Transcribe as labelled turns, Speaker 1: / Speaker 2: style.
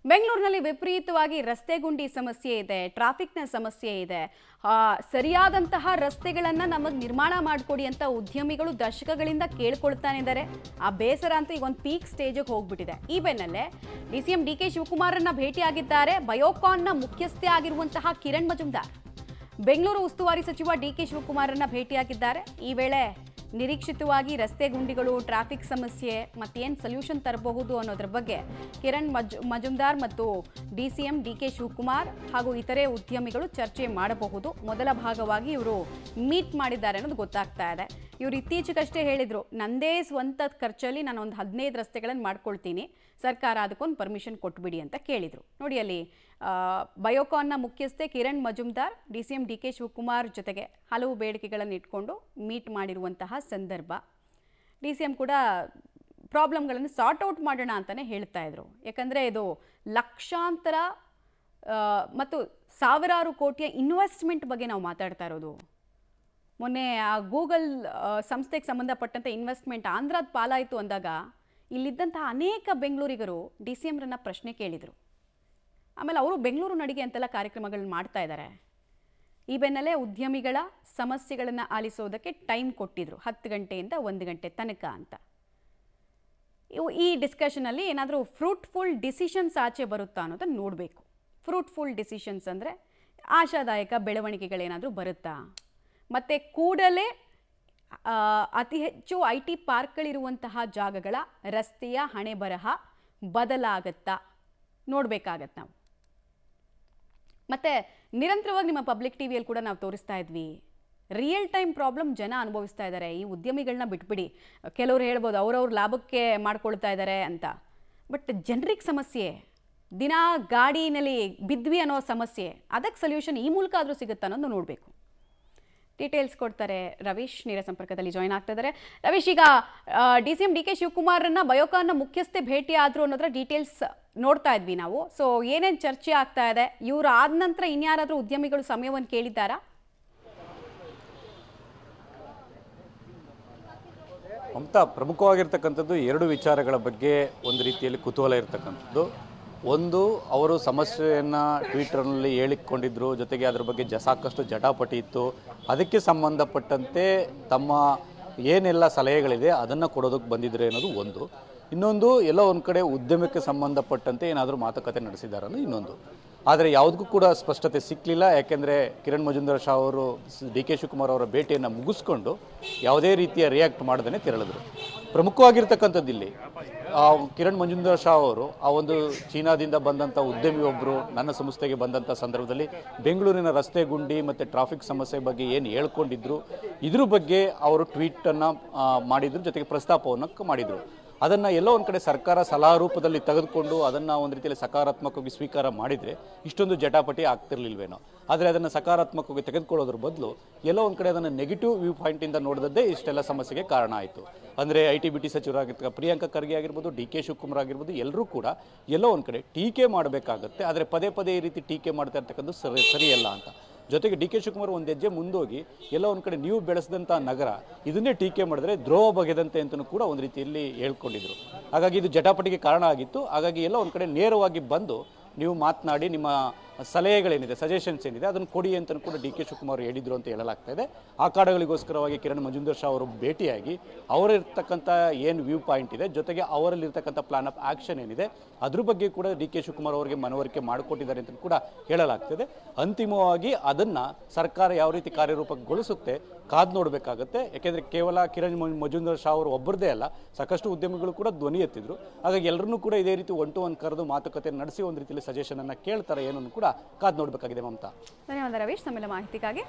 Speaker 1: ಬೆಂಗಳೂರಿನಲ್ಲಿ ವಿಪರೀತವಾಗಿ ರಸ್ತೆ ಗುಂಡಿ ಸಮಸ್ಯೆ ಇದೆ, ಟ್ರಾಫಿಕ್ನ ಸಮಸ್ಯೆ ಇದೆ. ಸರಿಯಾದಂತಹ ರಸ್ತೆಗಳನ್ನು ನಮಗೆ ನಿರ್ಮಾಣ ಮಾಡಿಕೊಡಿ ಅಂತ ಉದ್ಯಮಿಗಳು ದಶಕಗಳಿಂದ ಕೇಳ್ಕೊಳ್ತಾನೆ ಇದ್ದಾರೆ. ಆ ಬೇಸರ ಅಂತ ಈಗ ಒಂದು ಪೀಕ್ ಸ್ಟೇಜಿಗೆ ಹೋಗ್ಬಿಟ್ಟಿದೆ. ಈ ಬೆನ್ನಲ್ಲೇ ಡಿಸಿಎಂ ಡಿ ಕೆ ಶಿವಕುಮಾರನ್ನ ಭೇಟಿಯಾಗಿದ್ದಾರೆ ಬಯೋಕಾನ್ನ ಮುಖ್ಯಸ್ಥೆ ಆಗಿರುವಂತಹ ಕಿರಣ್ ಮಜುಮ್ದಾರ್. ಬೆಂಗಳೂರು ಉಸ್ತುವಾರಿ ಸಚಿವ ಡಿ ಕೆ ಶಿವಕುಮಾರನ್ನ ಭೇಟಿಯಾಗಿದ್ದಾರೆ. ಈ ವೇಳೆ ನಿರೀಕ್ಷಿತವಾಗಿ ರಸ್ತೆ ಗುಂಡಿಗಳು, ಟ್ರಾಫಿಕ್ ಸಮಸ್ಯೆ ಮತ್ತೇನು ಸೊಲ್ಯೂಷನ್ ತರಬಹುದು ಅನ್ನೋದ್ರ ಬಗ್ಗೆ ಕಿರಣ್ ಮಜುಮ್ದಾರ್ ಮತ್ತು ಡಿಸಿಎಂ ಡಿ ಕೆ ಶಿವಕುಮಾರ್ ಹಾಗೂ ಇತರೆ ಉದ್ಯಮಿಗಳು ಚರ್ಚೆ ಮಾಡಬಹುದು. ಮೊದಲ ಭಾಗವಾಗಿ ಇವರು ಮೀಟ್ ಮಾಡಿದ್ದಾರೆ ಅನ್ನೋದು ಗೊತ್ತಾಗ್ತಾ ಇದೆ. ಇವರು ಇತ್ತೀಚೆಗಷ್ಟೇ ಹೇಳಿದರು, ನಂದೇ ಸ್ವಂತ ಖರ್ಚಲ್ಲಿ ನಾನು ಒಂದು 15 ರಸ್ತೆಗಳನ್ನು ಮಾಡ್ಕೊಳ್ತೀನಿ, ಸರ್ಕಾರ ಅದಕ್ಕೊಂದು ಪರ್ಮಿಷನ್ ಕೊಟ್ಬಿಡಿ ಅಂತ ಕೇಳಿದರು. ನೋಡಿ ಅಲ್ಲಿ ಬಯೋಕಾನ್ನ ಮುಖ್ಯಸ್ಥೆ Kiran Majumdar DCM D K Shivakumar ಜೊತೆಗೆ ಹಲವು ಬೇಡಿಕೆಗಳನ್ನು ಇಟ್ಕೊಂಡು ಮೀಟ್ ಮಾಡಿರುವಂತಹ ಸಂದರ್ಭ. ಡಿಸಿಎಂ ಕೂಡ ಪ್ರಾಬ್ಲಮ್ಗಳನ್ನು ಸಾರ್ಟ್ ಔಟ್ ಮಾಡೋಣ ಅಂತಲೇ ಹೇಳ್ತಾ ಇದ್ರು. ಯಾಕಂದರೆ ಇದು ಲಕ್ಷಾಂತರ ಮತ್ತು ಸಾವಿರಾರು ಕೋಟಿಯ ಇನ್ವೆಸ್ಟ್ಮೆಂಟ್ ಬಗ್ಗೆ ನಾವು ಮಾತಾಡ್ತಾ ಇರೋದು. ಮೊನ್ನೆ ಆ ಗೂಗಲ್ ಸಂಸ್ಥೆಗೆ ಸಂಬಂಧಪಟ್ಟಂಥ ಇನ್ವೆಸ್ಟ್ಮೆಂಟ್ ಆಂಧ್ರದ ಪಾಲಾಯಿತು ಅಂದಾಗ ಇಲ್ಲಿದ್ದಂತಹ ಅನೇಕ ಬೆಂಗಳೂರಿಗರು ಡಿ ಸಿ ಎಮ್ರನ್ನ ಪ್ರಶ್ನೆ ಕೇಳಿದರು. ಆಮೇಲೆ ಅವರು ಬೆಂಗಳೂರು ನಡಿಗೆ ಅಂತೆಲ್ಲ ಕಾರ್ಯಕ್ರಮಗಳನ್ನ ಮಾಡ್ತಾ ಇದ್ದಾರೆ. ಈ ಬೆನ್ನಲ್ಲೇ ಉದ್ಯಮಿಗಳ ಸಮಸ್ಯೆಗಳನ್ನು ಆಲಿಸೋದಕ್ಕೆ ಟೈಮ್ ಕೊಟ್ಟಿದ್ರು, 10 ಗಂಟೆಯಿಂದ 1 ಗಂಟೆ ತನಕ ಅಂತ. ಈ ಡಿಸ್ಕಷನಲ್ಲಿ ಏನಾದರೂ ಫ್ರೂಟ್ಫುಲ್ ಡಿಸಿಷನ್ಸ್ ಆಚೆ ಬರುತ್ತಾ ಅನ್ನೋದನ್ನು ನೋಡಬೇಕು. ಫ್ರೂಟ್ಫುಲ್ ಡಿಸಿಷನ್ಸ್ ಅಂದರೆ ಆಶಾದಾಯಕ ಬೆಳವಣಿಗೆಗಳೇನಾದರೂ ಬರುತ್ತಾ, ಮತ್ತು ಕೂಡಲೇ ಅತಿ ಹೆಚ್ಚು IT ಪಾರ್ಕ್ಗಳಿರುವಂತಹ ಜಾಗಗಳ ರಸ್ತೆಯ ಹಣೆ ಬರಹ ಬದಲಾಗತ್ತಾ ನೋಡಬೇಕಾಗತ್ತೆ ನಾವು. ಮತ್ತು ನಿರಂತರವಾಗಿ ನಿಮ್ಮ ಪಬ್ಲಿಕ್ ಟಿವಿಯಲ್ಲಿ ಕೂಡ ನಾವು ತೋರಿಸ್ತಾ ಇದ್ವಿ, ರಿಯಲ್ ಟೈಮ್ ಪ್ರಾಬ್ಲಮ್ ಜನ ಅನುಭವಿಸ್ತಾ ಇದ್ದಾರೆ. ಈ ಉದ್ಯಮಿಗಳನ್ನ ಬಿಟ್ಬಿಡಿ, ಕೆಲವರು ಹೇಳ್ಬೋದು ಅವ್ರವ್ರ ಲಾಭಕ್ಕೆ ಮಾಡ್ಕೊಳ್ತಾ ಇದ್ದಾರೆ ಅಂತ, ಬಟ್ ಜನರಿಗೆ ಸಮಸ್ಯೆ, ದಿನ ಗಾಡಿನಲ್ಲಿ ಬಿದ್ವಿ ಅನ್ನೋ ಸಮಸ್ಯೆ, ಅದಕ್ಕೆ ಸೊಲ್ಯೂಷನ್ ಈ ಮೂಲಕ ಆದರೂ ಸಿಗುತ್ತಾ ಅನ್ನೋದು ನೋಡಬೇಕು. ಡೀಟೇಲ್ಸ್ ಕೊಡ್ತಾರೆ ರವೀಶ್, ನೇರ ಸಂಪರ್ಕದಲ್ಲಿ ಜಾಯ್ನ್ ಆಗ್ತಾ ಇದ್ದಾರೆ. ರವೀಶ್, ಈಗ ಡಿಸಿಎಂ ಡಿ ಕೆ ಶಿವಕುಮಾರನ್ನ ಬಯೋಕಾನ್ನ ಮುಖ್ಯಸ್ಥೆ ಭೇಟಿ ಆದ್ರು ಅನ್ನೋದ್ರ ಡೀಟೇಲ್ಸ್ ನೋಡ್ತಾ ಇದ್ವಿ ನಾವು. ಸೊ ಏನೇನು ಚರ್ಚೆ ಆಗ್ತಾ ಇದೆ, ಇವರು ಆದ ನಂತರ ಇನ್ಯಾರಾದ್ರೂ ಉದ್ಯಮಿಗಳು ಸಮಯವನ್ನು ಕೇಳಿದ್ದಾರಾ?
Speaker 2: ಮಮತಾ, ಪ್ರಮುಖವಾಗಿರ್ತಕ್ಕಂಥದ್ದು 2 ವಿಚಾರಗಳ ಬಗ್ಗೆ ಒಂದು ರೀತಿಯಲ್ಲಿ ಕುತೂಹಲ ಇರತಕ್ಕಂಥದ್ದು. ಒಂದು, ಅವರು ಸಮಸ್ಯೆಯನ್ನು ಟ್ವಿಟರ್ನಲ್ಲಿ ಹೇಳಿಕೊಂಡಿದ್ರು, ಜೊತೆಗೆ ಅದರ ಬಗ್ಗೆ ಸಾಕಷ್ಟು ಜಟಾಪಟಿ ಇತ್ತು. ಅದಕ್ಕೆ ಸಂಬಂಧಪಟ್ಟಂತೆ ತಮ್ಮ ಏನೆಲ್ಲ ಸಲಹೆಗಳಿದೆ ಅದನ್ನು ಕೊಡೋದಕ್ಕೆ ಬಂದಿದ್ರೆ ಅನ್ನೋದು ಒಂದು. ಇನ್ನೊಂದು, ಎಲ್ಲೋ ಒಂದು ಕಡೆ ಉದ್ಯಮಕ್ಕೆ ಸಂಬಂಧಪಟ್ಟಂತೆ ಏನಾದರೂ ಮಾತುಕತೆ ನಡೆಸಿದ್ದಾರೆ ಅನ್ನೋದು ಇನ್ನೊಂದು. ಆದರೆ ಯಾವುದಕ್ಕೂ ಕೂಡ ಸ್ಪಷ್ಟತೆ ಸಿಕ್ಕಲಿಲ್ಲ. ಯಾಕೆಂದರೆ ಕಿರಣ್ ಮಜುಮ್ದಾರ್ ಶಾ ಅವರು ಡಿ ಕೆ ಶಿವಕುಮಾರ್ ಅವರ ಭೇಟಿಯನ್ನು ಮುಗಿಸ್ಕೊಂಡು ಯಾವುದೇ ರೀತಿಯ ರಿಯಾಕ್ಟ್ ಮಾಡದೇ ತೆರಳಿದ್ರು. ಪ್ರಮುಖವಾಗಿರ್ತಕ್ಕಂಥದ್ದು ಇಲ್ಲಿ ಕಿರಣ್ ಮಜುಮ್ದಾರ್ ಶಾ ಅವರು ಆ ಒಂದು ಚೀನಾದಿಂದ ಬಂದಂಥ ಉದ್ಯಮಿ ಒಬ್ಬರು ನನ್ನ ಸಂಸ್ಥೆಗೆ ಬಂದಂಥ ಸಂದರ್ಭದಲ್ಲಿ ಬೆಂಗಳೂರಿನ ರಸ್ತೆ ಗುಂಡಿ ಮತ್ತು ಟ್ರಾಫಿಕ್ ಸಮಸ್ಯೆ ಬಗ್ಗೆ ಏನು ಹೇಳ್ಕೊಂಡಿದ್ರು, ಇದ್ರ ಬಗ್ಗೆ ಅವರು ಟ್ವೀಟನ್ನು ಮಾಡಿದ್ರು, ಜೊತೆಗೆ ಪ್ರಸ್ತಾಪವನ್ನು ಮಾಡಿದರು. ಅದನ್ನು ಎಲ್ಲೋ ಒಂದು ಕಡೆ ಸರ್ಕಾರ ಸಲಹಾ ರೂಪದಲ್ಲಿ ತೆಗೆದುಕೊಂಡು ಅದನ್ನು ಒಂದು ರೀತಿಯಲ್ಲಿ ಸಕಾರಾತ್ಮಕವಾಗಿ ಸ್ವೀಕಾರ ಮಾಡಿದರೆ ಇಷ್ಟೊಂದು ಜಟಾಪಟಿ ಆಗ್ತಿರ್ಲಿಲ್ವೇನೋ. ಆದರೆ ಅದನ್ನು ಸಕಾರಾತ್ಮಕವಾಗಿ ತೆಗೆದುಕೊಳ್ಳೋದ್ರ ಬದಲು ಎಲ್ಲೋ ಒಂದು ಕಡೆ ಅದನ್ನು ನೆಗೆಟಿವ್ ವ್ಯೂ ಪಾಯಿಂಟಿಂದ ನೋಡಿದದ್ದೇ ಇಷ್ಟೆಲ್ಲ ಸಮಸ್ಯೆಗೆ ಕಾರಣ ಆಯಿತು. ಅಂದರೆ IT-BT ಸಚಿವರಾಗಿರ್ತಕ್ಕ ಪ್ರಿಯಾಂಕ ಖರ್ಗೆ ಆಗಿರ್ಬೋದು, ಡಿ ಕೆ ಶಿವಕುಮಾರ್ ಆಗಿರ್ಬೋದು, ಎಲ್ಲರೂ ಕೂಡ ಎಲ್ಲೋ ಒಂದು ಕಡೆ ಟೀಕೆ ಮಾಡಬೇಕಾಗತ್ತೆ. ಆದರೆ ಪದೇ ಪದೇ ಈ ರೀತಿ ಟೀಕೆ ಮಾಡ್ತಾ ಇರ್ತಕ್ಕಂಥದ್ದು ಸರಿಯಲ್ಲ ಅಂತ. ಜೊತೆಗೆ ಡಿ ಕೆ ಶಿವಕುಮಾರ್ ಒಂದು ಹೆಜ್ಜೆ ಮುಂದೋಗಿ ಎಲ್ಲ ಒಂದು ಕಡೆ ನೀವು ಬೆಳೆಸಿದಂಥ ನಗರ ಇದನ್ನೇ ಟೀಕೆ ಮಾಡಿದ್ರೆ ದ್ರೋಹ ಬಗೆದಂತೆ ಅಂತಲೂ ಕೂಡ ಒಂದು ರೀತಿಯಲ್ಲಿ ಹೇಳ್ಕೊಂಡಿದ್ರು. ಹಾಗಾಗಿ ಇದು ಜಟಾಪಟಿಗೆ ಕಾರಣ ಆಗಿತ್ತು. ಹಾಗಾಗಿ ಎಲ್ಲ ಒಂದು ಕಡೆ ನೇರವಾಗಿ ಬಂದು ನೀವು ಮಾತನಾಡಿ ನಿಮ್ಮ ಸಲಹೆಗಳೇನಿದೆ, ಸಜೆಷನ್ಸ್ ಏನಿದೆ ಅದನ್ನು ಕೊಡಿ ಅಂತಲೂ ಕೂಡ ಡಿ ಕೆ ಶಿವಕುಮಾರ್ ಹೇಳಿದರು ಅಂತ ಹೇಳಲಾಗ್ತಾ ಇದೆ. ಆ ಕಾರಣಗಳಿಗೋಸ್ಕರವಾಗಿ ಕಿರಣ್ ಮಜುಮ್ದಾರ್ ಶಾ ಅವರು ಭೇಟಿಯಾಗಿ ಅವರಿರ್ತಕ್ಕಂಥ ಏನು ವ್ಯೂ ಪಾಯಿಂಟ್ ಇದೆ, ಜೊತೆಗೆ ಅವರಲ್ಲಿರ್ತಕ್ಕಂಥ ಪ್ಲಾನ್ ಆಫ್ ಆ್ಯಕ್ಷನ್ ಏನಿದೆ ಅದ್ರ ಬಗ್ಗೆ ಕೂಡ ಡಿ ಕೆ ಶಿವಕುಮಾರ್ ಅವರಿಗೆ ಮನವರಿಕೆ ಮಾಡಿಕೊಟ್ಟಿದ್ದಾರೆ ಅಂತ ಕೂಡ ಹೇಳಲಾಗ್ತದೆ. ಅಂತಿಮವಾಗಿ ಅದನ್ನು ಸರ್ಕಾರ ಯಾವ ರೀತಿ ಕಾರ್ಯರೂಪಗೊಳಿಸುತ್ತೆ ಕಾದು ನೋಡಬೇಕಾಗತ್ತೆ. ಯಾಕೆಂದರೆ ಕೇವಲ ಕಿರಣ್ ಮಜುಮ್ದಾರ್ ಶಾ ಅವರು ಒಬ್ಬರದೇ ಅಲ್ಲ, ಸಾಕಷ್ಟು ಉದ್ಯಮಿಗಳು ಕೂಡ ಧ್ವನಿ ಎತ್ತಿದ್ರು. ಹಾಗಾಗಿ ಎಲ್ಲರನ್ನೂ ಕೂಡ ಇದೇ ರೀತಿ 1 to 1 ಕರೆದು ಮಾತುಕತೆ ನಡೆಸಿ ಒಂದು ರೀತಿಯಲ್ಲಿ ಸಜೆಷನ್ ಅನ್ನು ಕೇಳ್ತಾರೆ ಏನನ್ನು ಕೂಡ ಕಾದು ನೋಡಬೇಕಾಗಿದೆ. ಮಮತಾ,
Speaker 1: ಧನ್ಯವಾದ ರವೀಶ್, ನಮ್ಮೆಲ್ಲ ಮಾಹಿತಿಗಾಗಿ.